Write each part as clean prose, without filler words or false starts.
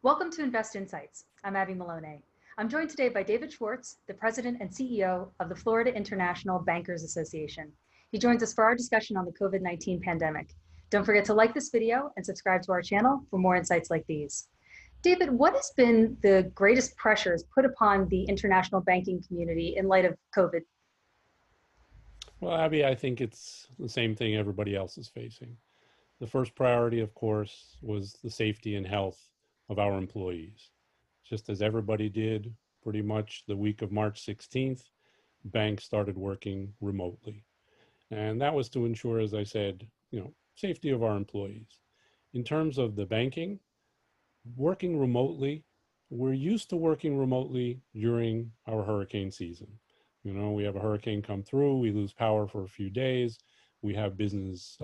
Welcome to Invest Insights. I'm Abby Melone. I'm joined today by David Schwartz, the President and CEO of the Florida International Bankers Association. He joins us for our discussion on the COVID-19 pandemic. Don't forget to like this video and subscribe to our channel for more insights like these. David, what has been the greatest pressures put upon the international banking community in light of COVID? Well, Abby, I think it's the same thing everybody else is facing. The first priority, of course, was the safety and health of our employees. Just as everybody did pretty much the week of March 16th, banks started working remotely. And that was to ensure, as I said, safety of our employees. In terms of the banking, working remotely, we're used to working remotely during our hurricane season. We have a hurricane come through, we lose power for a few days, we have business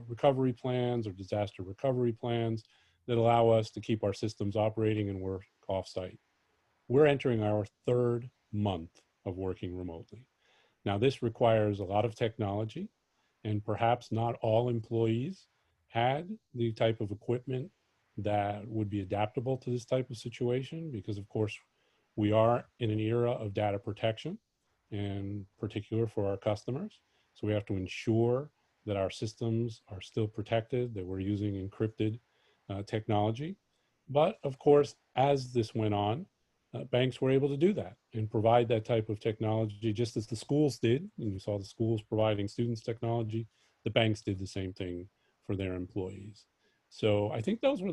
recovery plans or disaster recovery plans that allow us to keep our systems operating and work off-site. We're entering our third month of working remotely. Now, this requires a lot of technology, and perhaps not all employees had the type of equipment that would be adaptable to this type of situation, because of course, we are in an era of data protection, in particular for our customers. So we have to ensure that our systems are still protected, that we're using encrypted technology. But of course, as this went on, banks were able to do that and provide that type of technology just as the schools did. And you saw the schools providing students technology. The banks did the same thing for their employees. So I think those were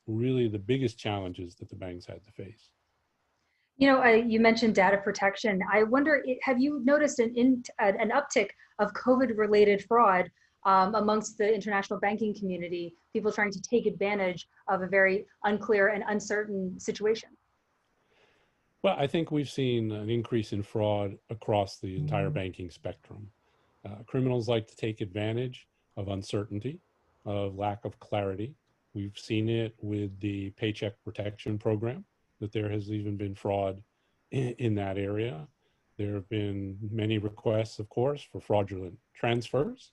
really the biggest challenges that the banks had to face. You mentioned data protection. I wonder, have you noticed an uptick of COVID-related fraud amongst the international banking community, people trying to take advantage of a very unclear and uncertain situation? Well, I think we've seen an increase in fraud across the entire banking spectrum. Criminals like to take advantage of uncertainty, of lack of clarity. We've seen it with the Paycheck Protection Program, that there has even been fraud in that area. There have been many requests, of course, for fraudulent transfers,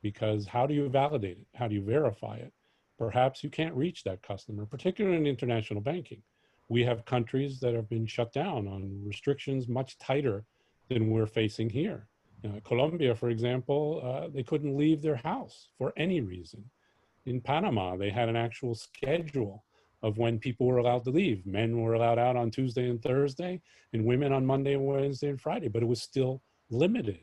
because how do you validate it? How do you verify it? Perhaps you can't reach that customer, particularly in international banking. We have countries that have been shut down on restrictions much tighter than we're facing here. Colombia, for example, they couldn't leave their house for any reason. In Panama, they had an actual schedule of when people were allowed to leave. Men were allowed out on Tuesday and Thursday, and women on Monday, Wednesday, and Friday, but it was still limited,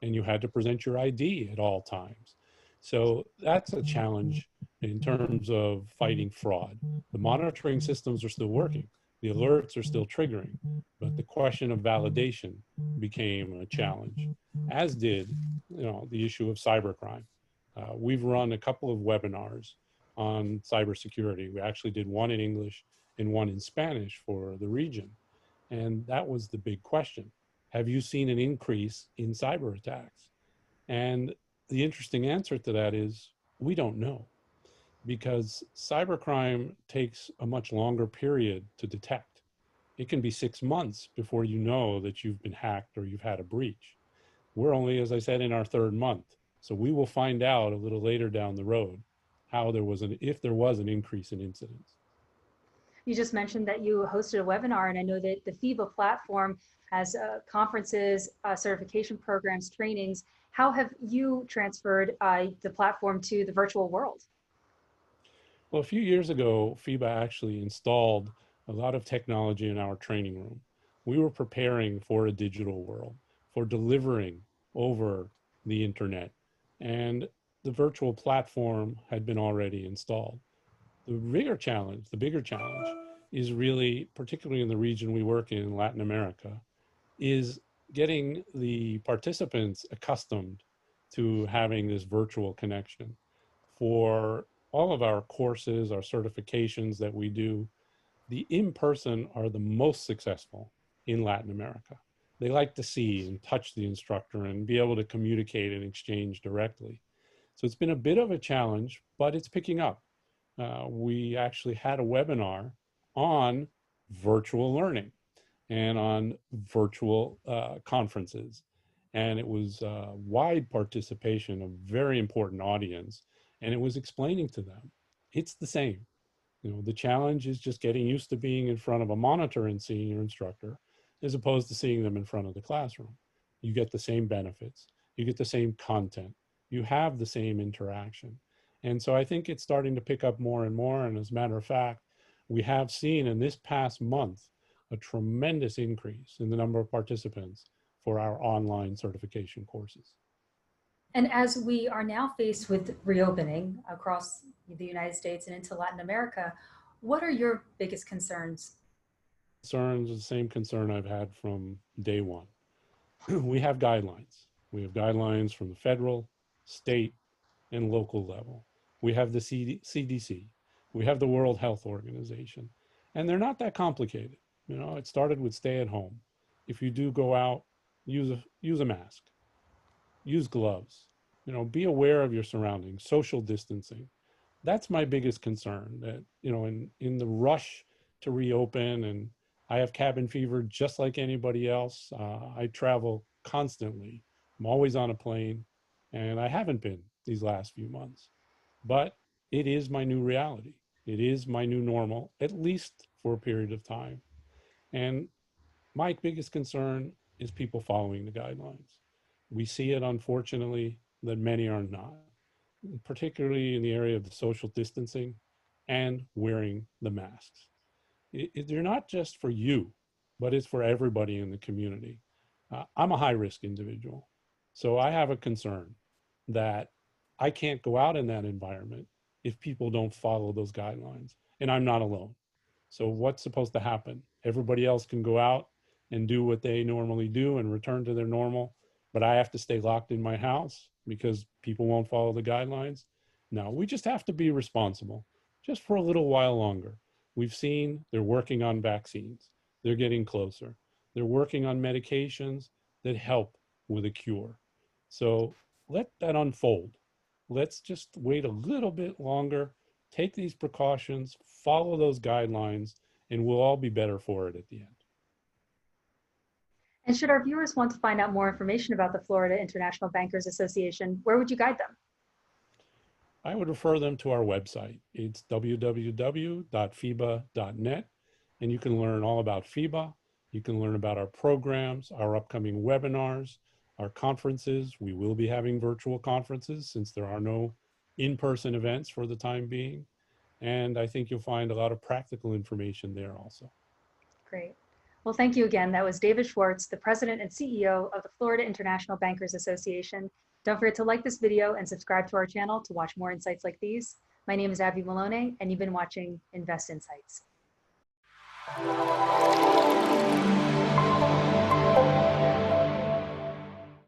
and you had to present your ID at all times. So that's a challenge in terms of fighting fraud. The monitoring systems are still working. The alerts are still triggering, but the question of validation became a challenge, as did the issue of cybercrime. We've run a couple of webinars on cybersecurity. We actually did one in English and one in Spanish for the region. And that was the big question. Have you seen an increase in cyber attacks? And the interesting answer to that is, we don't know, because cybercrime takes a much longer period to detect. It can be 6 months before you know that you've been hacked or you've had a breach. We're only, as I said, in our third month. So we will find out a little later down the road if there was an increase in incidents. You just mentioned that you hosted a webinar, and I know that the FIBA platform has conferences, certification programs, trainings. How have you transferred the platform to the virtual world? Well, a few years ago, FIBA actually installed a lot of technology in our training room. We were preparing for a digital world, for delivering over the internet, and the virtual platform had been already installed. The bigger challenge is really, particularly in the region we work in, Latin America, is getting the participants accustomed to having this virtual connection. For all of our courses, our certifications that we do, the in-person are the most successful in Latin America. They like to see and touch the instructor and be able to communicate and exchange directly. So it's been a bit of a challenge, but it's picking up. We actually had a webinar on virtual learning and on virtual conferences. And it was wide participation, a very important audience. And it was explaining to them, it's the same. The challenge is just getting used to being in front of a monitor and seeing your instructor, as opposed to seeing them in front of the classroom. You get the same benefits, you get the same content, you have the same interaction. And so I think it's starting to pick up more and more. And as a matter of fact, we have seen in this past month a tremendous increase in the number of participants for our online certification courses. And as we are now faced with reopening across the United States and into Latin America, what are your biggest concerns? Concerns, the same concern I've had from day one. We have guidelines. We have guidelines from the federal, state, and local level. We have the CDC. We have the World Health Organization. And they're not that complicated. It started with stay at home. If you do go out, use a mask. Use gloves. Be aware of your surroundings, social distancing. That's my biggest concern, that, in the rush to reopen, and I have cabin fever just like anybody else. I travel constantly. I'm always on a plane, and I haven't been these last few months. But it is my new reality. It is my new normal, at least for a period of time. And my biggest concern is people following the guidelines. We see it, unfortunately, that many are not, particularly in the area of the social distancing and wearing the masks. They're not just for you, but it's for everybody in the community. I'm a high-risk individual, so I have a concern that I can't go out in that environment if people don't follow those guidelines, and I'm not alone. So what's supposed to happen? Everybody else can go out and do what they normally do and return to their normal, but I have to stay locked in my house because people won't follow the guidelines? No, we just have to be responsible just for a little while longer. We've seen they're working on vaccines. They're getting closer. They're working on medications that help with a cure. So let that unfold. Let's just wait a little bit longer, take these precautions, follow those guidelines, and we'll all be better for it at the end. And should our viewers want to find out more information about the Florida International Bankers Association, where would you guide them? I would refer them to our website. It's www.fiba.net, and you can learn all about FIBA. You can learn about our programs, our upcoming webinars, our conferences. We will be having virtual conferences since there are no in-person events for the time being. And I think you'll find a lot of practical information there also. Great. Well, thank you again. That was David Schwartz, the President and CEO of the Florida International Bankers Association. Don't forget to like this video and subscribe to our channel to watch more insights like these. My name is Abby Melone, and you've been watching Invest Insights.